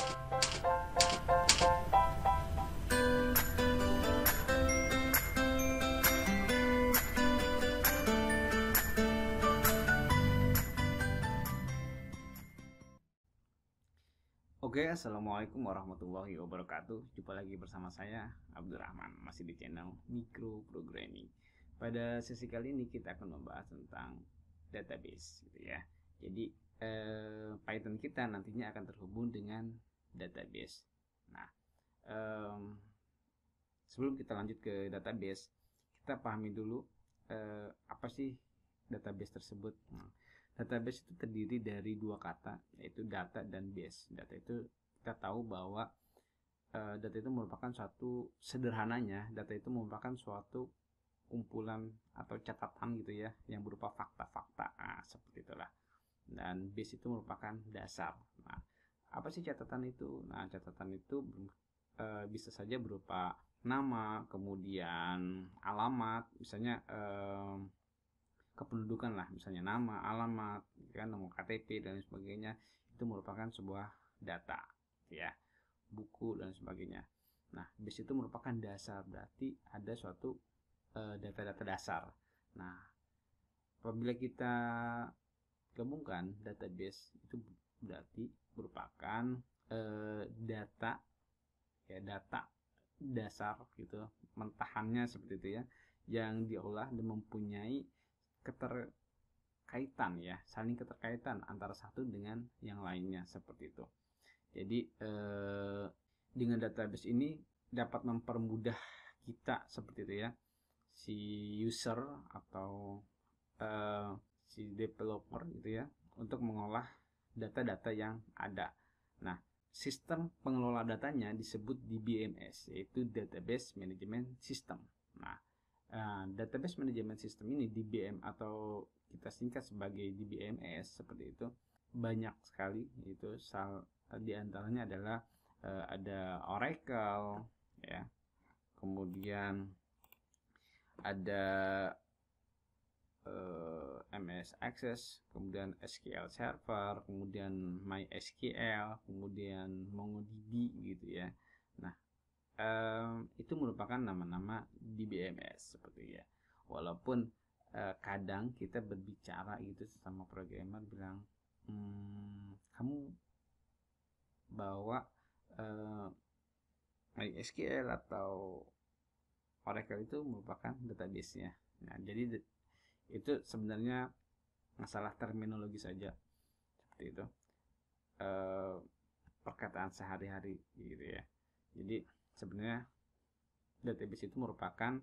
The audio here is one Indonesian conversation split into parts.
Oke, assalamualaikum warahmatullahi wabarakatuh. Jumpa lagi bersama saya Abdurrahman, masih di channel Micro Programming. Pada sesi kali ini kita akan membahas tentang database, gitu ya. Jadi Python kita nantinya akan terhubung dengan database. Nah, sebelum kita lanjut ke database, kita pahami dulu apa sih database tersebut. Database itu terdiri dari dua kata, yaitu data dan base. Data itu kita tahu bahwa data itu merupakan suatu, sederhananya data itu merupakan suatu kumpulan atau catatan gitu ya, yang berupa fakta-fakta. Nah, seperti itulah. Dan base itu merupakan dasar. Nah, apa sih catatan itu? Nah, catatan itu bisa saja berupa nama, kemudian alamat, misalnya kependudukan lah, misalnya nama, alamat, kan, nomor KTP dan sebagainya. Itu merupakan sebuah data, ya, buku dan sebagainya. Nah, base itu merupakan dasar, berarti ada suatu data-data dasar. Nah, apabila kita gabungkan database, itu berarti merupakan data, ya, data dasar gitu, mentahannya seperti itu ya, yang diolah dan mempunyai keterkaitan, ya, saling keterkaitan antara satu dengan yang lainnya, seperti itu. Jadi dengan database ini dapat mempermudah kita, seperti itu ya, si user atau si developer gitu ya, untuk mengolah data-data yang ada. Nah, sistem pengelola datanya disebut DBMS, yaitu Database Management System. Nah, Database Management System ini, DBM atau kita singkat sebagai DBMS seperti itu, banyak sekali. Itu di antaranya adalah ada Oracle, ya, kemudian ada MS Access, kemudian SQL Server, kemudian MySQL, kemudian MongoDB gitu ya. Nah, itu merupakan nama-nama DBMS seperti ya. Walaupun kadang kita berbicara gitu sama programmer, bilang, kamu bawa MySQL atau Oracle itu merupakan database-nya. Nah, jadi itu sebenarnya masalah terminologi saja, seperti itu, perkataan sehari-hari gitu ya. Jadi sebenarnya database itu merupakan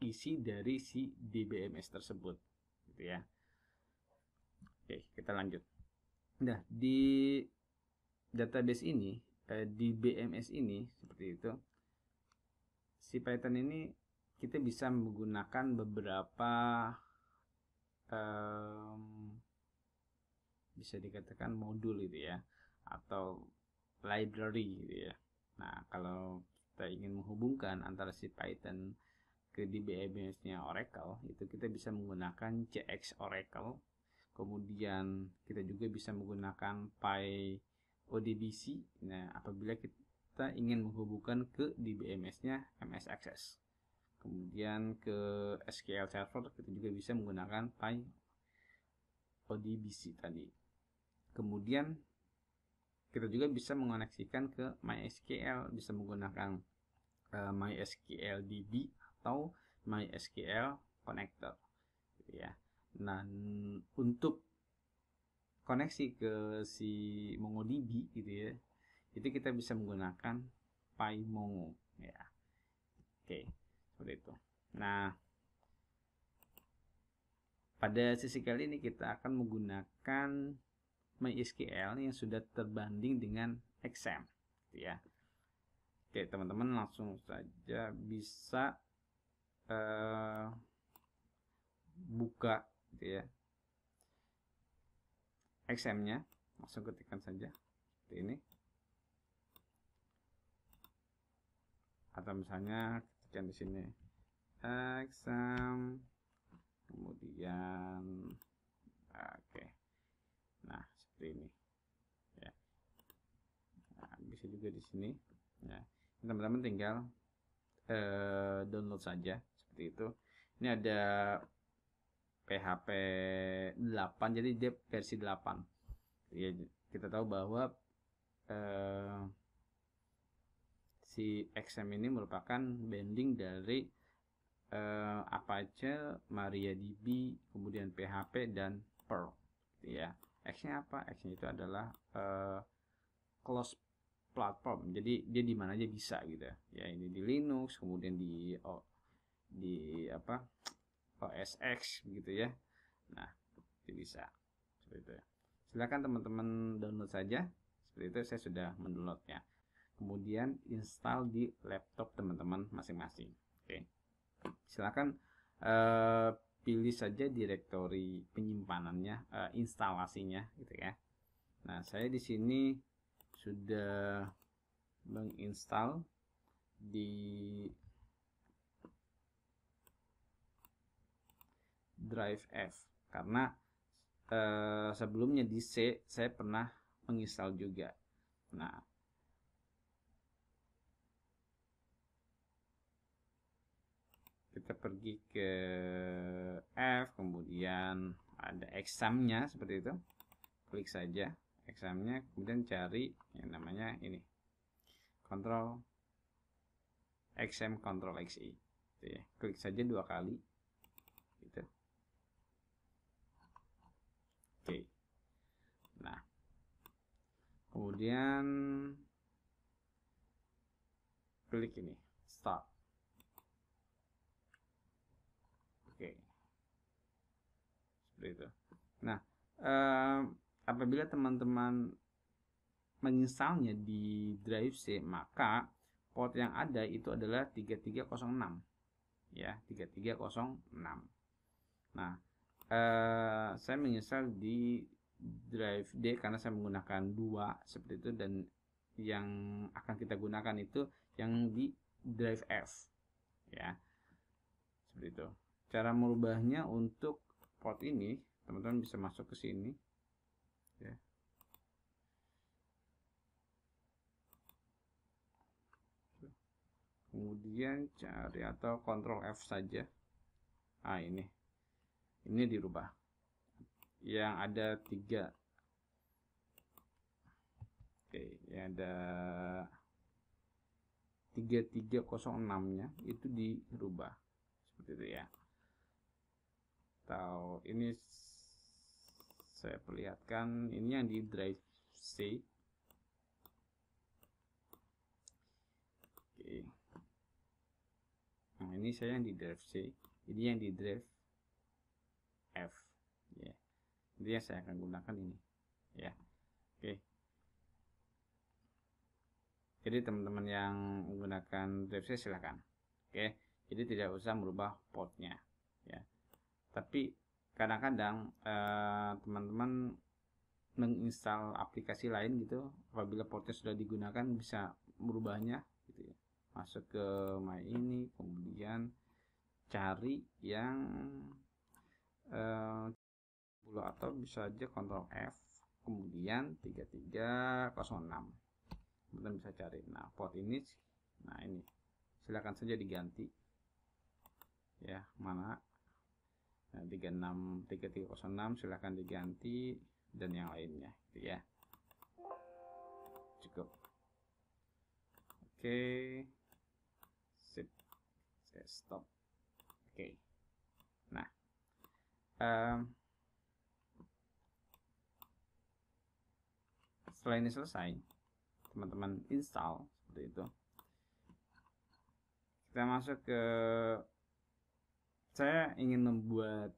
isi dari si DBMS tersebut, gitu ya. Oke, kita lanjut. Nah, di database ini, DBMS ini, seperti itu, si Python ini kita bisa menggunakan beberapa bisa dikatakan modul gitu ya, atau library gitu ya. Nah, kalau kita ingin menghubungkan antara si Python ke DBMS-nya Oracle, itu kita bisa menggunakan CX Oracle. Kemudian kita juga bisa menggunakan PyODBC. Nah, apabila kita ingin menghubungkan ke DBMS-nya MS Access. Kemudian ke SQL Server kita juga bisa menggunakan PyODBC tadi. Kemudian kita juga bisa mengoneksikan ke MySQL, bisa menggunakan MySQL DB atau MySQL Connector, gitu ya. Nah, untuk koneksi ke si MongoDB gitu ya, itu kita bisa menggunakan PyMongo, ya. Oke, seperti itu. Nah, pada sesi kali ini kita akan menggunakan MySQL yang sudah terbanding dengan XAMPP, gitu ya. Oke, teman-teman langsung saja bisa buka gitu ya XAMPP-nya, langsung ketikkan saja seperti ini, atau misalnya ketikkan di sini XAMPP, kemudian oke. Nah, seperti ini ya. juga di sini. Ya, teman-teman tinggal download saja seperti itu. Ini ada PHP 8, jadi dia versi 8. Ya, kita tahu bahwa si XM ini merupakan binding dari Apache, MariaDB, kemudian PHP dan Perl. Ya, X-nya apa? X-nya itu adalah closed platform. Jadi dia di mana aja bisa gitu ya. Ya, ini di Linux, kemudian di apa? OS X gitu ya. Nah, itu bisa. Seperti itu ya. Silakan teman-teman download saja. Seperti itu, saya sudah mendownloadnya. Kemudian install di laptop teman-teman masing-masing. Oke. Silakan pilih saja direktori penyimpanannya, instalasinya gitu ya. Nah, saya di sini sudah menginstal di drive F karena sebelumnya di C saya pernah menginstal juga. Nah, kita pergi ke F, kemudian ada exam-nya seperti itu, klik saja exam-nya, kemudian cari yang namanya ini control XM control XI gitu ya. Klik saja 2 kali gitu. Oke. Nah, kemudian klik ini start. Oke, seperti itu. Nah, apabila teman-teman menginstalnya di drive C, maka port yang ada itu adalah 3306 ya, 3306. Nah, saya menginstal di drive D karena saya menggunakan 2 seperti itu, dan yang akan kita gunakan itu yang di drive F ya, seperti itu. Cara merubahnya untuk port ini, teman-teman bisa masuk ke sini ya. Kemudian cari atau Ctrl F saja. Ah, ini dirubah. Yang ada 3. Oke, yang ada 3306-nya itu dirubah seperti itu ya. Atau ini saya perlihatkan, ini yang di drive C. Oke. Nah, ini saya yang di drive C, ini yang di drive F ya. Jadi yang saya akan gunakan ini ya. Oke. Jadi teman-teman yang menggunakan drive C silahkan. Oke. Jadi tidak usah merubah portnya ya. Tapi kadang-kadang teman-teman menginstal aplikasi lain gitu, apabila portnya sudah digunakan bisa merubahnya gitu ya. Masuk ke my ini, kemudian cari yang atau bisa aja Ctrl F, kemudian 3306, kemudian bisa cari. Nah, port ini, nah ini silakan saja diganti ya, mana. Nah, 3306 silahkan diganti, dan yang lainnya gitu ya. Cukup. Oke. Sip. Saya stop. Oke. Nah, setelah ini selesai, teman-teman install seperti itu. Kita masuk ke, saya ingin membuat,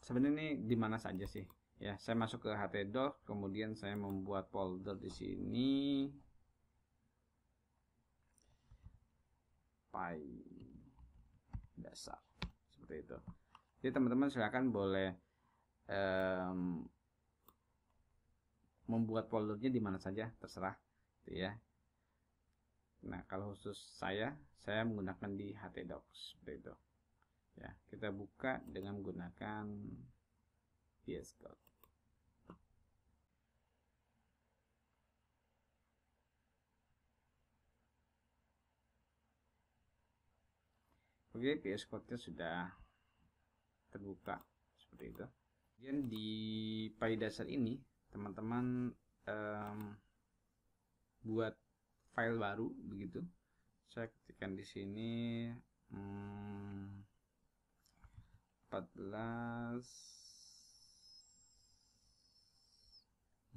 sebenarnya ini di mana saja sih ya. Saya masuk ke htdoc, kemudian saya membuat folder di sini, dasar seperti itu. Jadi teman-teman silakan boleh membuat foldernya di mana saja, terserah gitu ya. Nah, kalau khusus saya menggunakan di htdoc seperti itu ya. Kita buka dengan menggunakan VS Code. Oke, VS Code-nya sudah terbuka seperti itu. Kemudian di file dasar ini teman-teman buat file baru begitu. Saya ketikkan di sini 14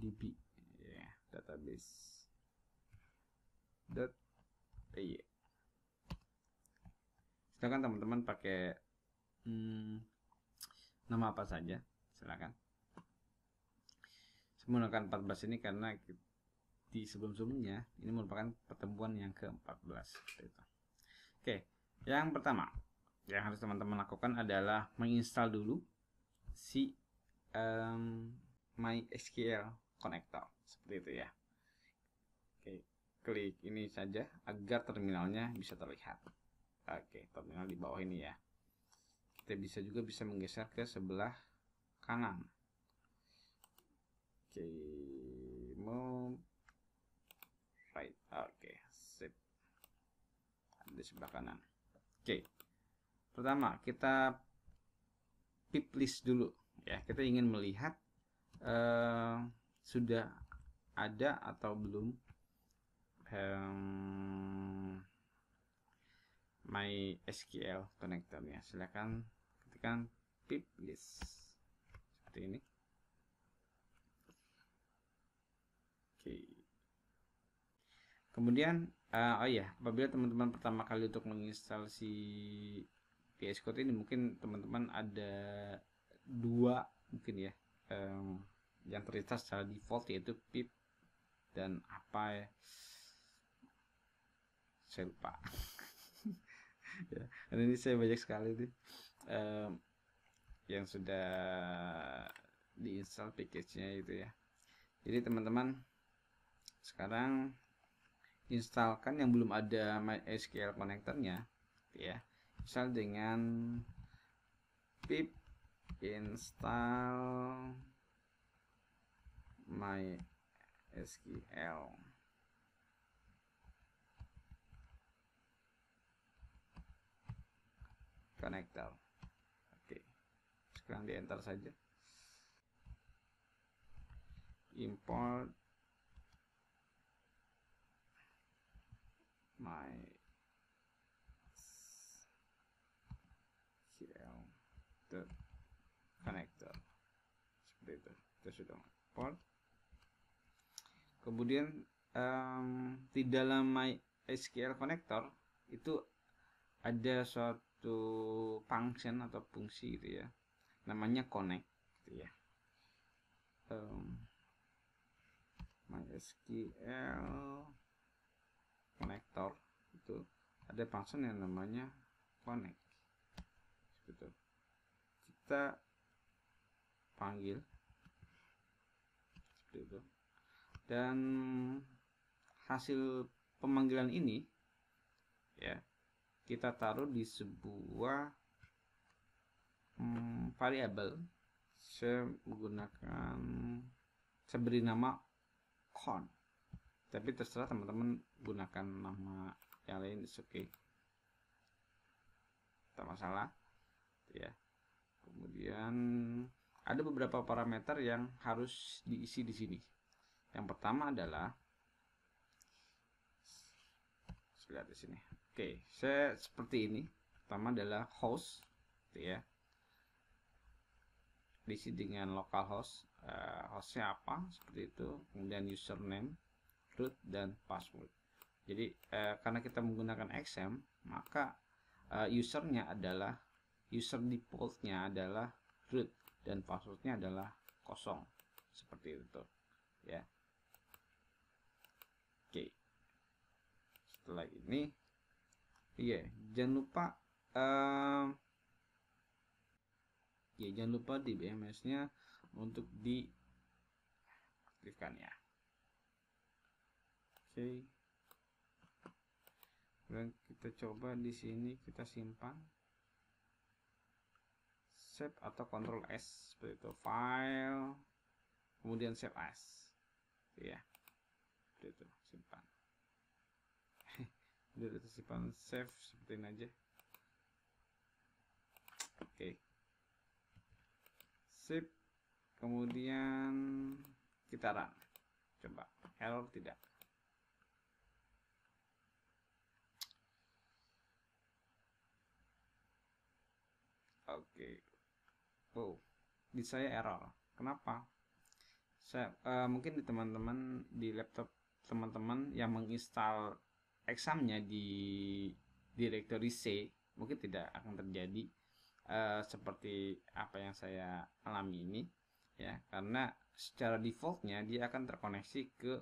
db ya, database.py. Silakan teman-teman pakai nama apa saja, silakan. Saya menggunakan 14 ini karena di sebelum-sebelumnya ini merupakan pertemuan yang ke-14 gitu. Oke, yang pertama yang harus teman-teman lakukan adalah menginstal dulu si MySQL connector seperti itu ya. Oke, klik ini saja agar terminalnya bisa terlihat. Oke, terminal di bawah ini ya. Kita bisa menggeser ke sebelah kanan. Oke, move right. Oke, sip. Di sebelah kanan. Oke. Pertama, kita pip list dulu ya. Kita ingin melihat sudah ada atau belum MySQL connectornya. Silakan ketikkan pip list seperti ini. Oke. Kemudian oh ya, apabila teman-teman pertama kali untuk menginstal si VS Code ini, mungkin teman-teman ada dua mungkin ya yang terinstall secara default, yaitu pip dan apa ya, saya lupa. Ya, dan ini saya banyak sekali tuh yang sudah diinstal package-nya itu ya. Jadi teman-teman sekarang instalkan yang belum ada MySQL connectornya ya. Misal dengan pip install MySQL connector. Oke, sekarang di enter saja. Import MySQL connector seperti itu. Kita sudah import. Kemudian di dalam MySQL connector itu ada suatu function atau fungsi gitu ya, namanya connect gitu ya. MySQL connector itu ada function yang namanya connect gitu. Kita panggil seperti itu, dan hasil pemanggilan ini ya kita taruh di sebuah variabel. Saya beri nama con, tapi terserah teman-teman gunakan nama yang lain, oke, tak masalah ya. Kemudian ada beberapa parameter yang harus diisi di sini. Yang pertama adalah, lihat di sini. Oke, saya seperti ini. Pertama adalah host, ya. Diisi dengan localhost. Hostnya apa? Seperti itu. Kemudian username, root, dan password. Jadi karena kita menggunakan XM, maka usernya adalah user defaultnya adalah root dan passwordnya adalah kosong. Seperti itu, ya. Oke. Setelah ini, jangan lupa jangan lupa di BMS-nya untuk diaktifkan ya. Oke. Dan kita coba di sini, kita simpan, save atau Ctrl S seperti itu, file, kemudian save as, ya, seperti itu, simpan. Udah simpan, save seperti ini aja. Oke. Sip. Kemudian kita run. Coba error tidak. Oke. Oh, di saya error. Kenapa? Mungkin di teman-teman di laptop teman-teman yang menginstal examnya di directory C mungkin tidak akan terjadi seperti apa yang saya alami ini ya, karena secara defaultnya dia akan terkoneksi ke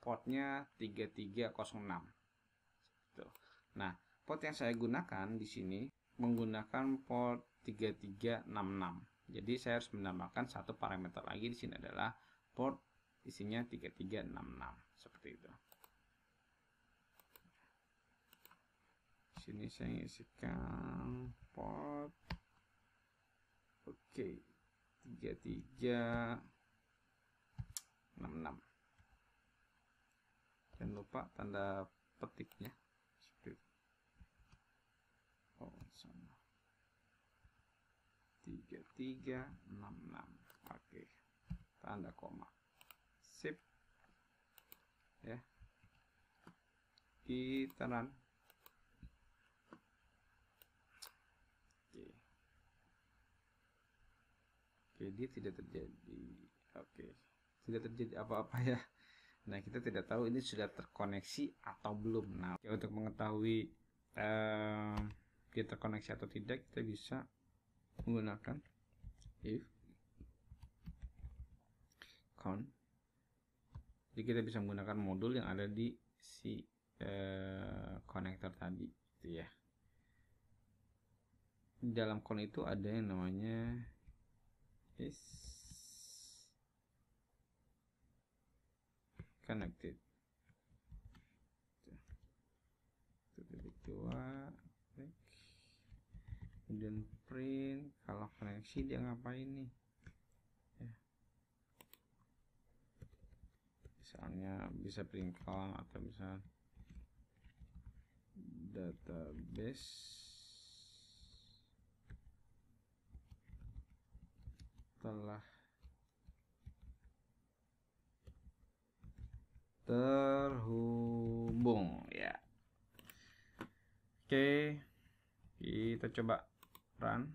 portnya 3306 gitu. Nah, port yang saya gunakan di sini menggunakan port 3366. Jadi saya harus menambahkan satu parameter lagi di sini adalah port isinya 3366 seperti itu. Di sini saya isikan port oke 3366. Jangan lupa tanda petiknya seperti itu. Oh, sama 3366. Oke, tanda koma. Sip ya, kita run. Oke, dia tidak terjadi. Oke, tidak terjadi apa-apa ya. Nah, kita tidak tahu ini sudah terkoneksi atau belum. Nah, untuk mengetahui dia terkoneksi atau tidak, kita bisa menggunakan if count. Jadi kita bisa menggunakan modul yang ada di si konektor tadi, gitu ya. Di dalam count itu ada yang namanya is connected. Titik 2, kemudian print. Kalau koneksi dia ngapain nih ya, misalnya bisa print count atau bisa database telah terhubung ya. Oke, kita coba run.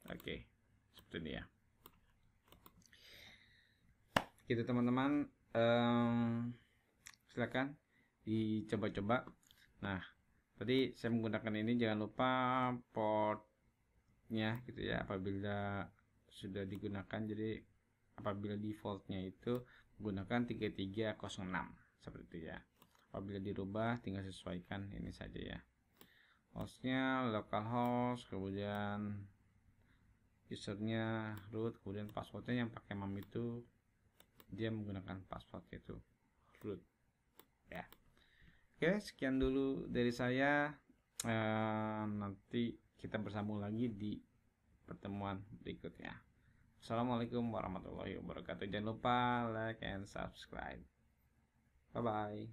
Oke, seperti ini ya. Gitu teman-teman, silakan dicoba-coba. Nah, tadi saya menggunakan ini, jangan lupa portnya gitu ya, apabila sudah digunakan. Jadi apabila defaultnya itu menggunakan 3306 seperti itu ya. Apabila dirubah tinggal sesuaikan ini saja ya. Hostnya localhost, kemudian usernya root, kemudian passwordnya yang pakai mam itu dia menggunakan password itu root ya. Oke, sekian dulu dari saya. Nanti kita bersambung lagi di pertemuan berikutnya. Assalamualaikum warahmatullahi wabarakatuh. Jangan lupa like and subscribe. Bye bye.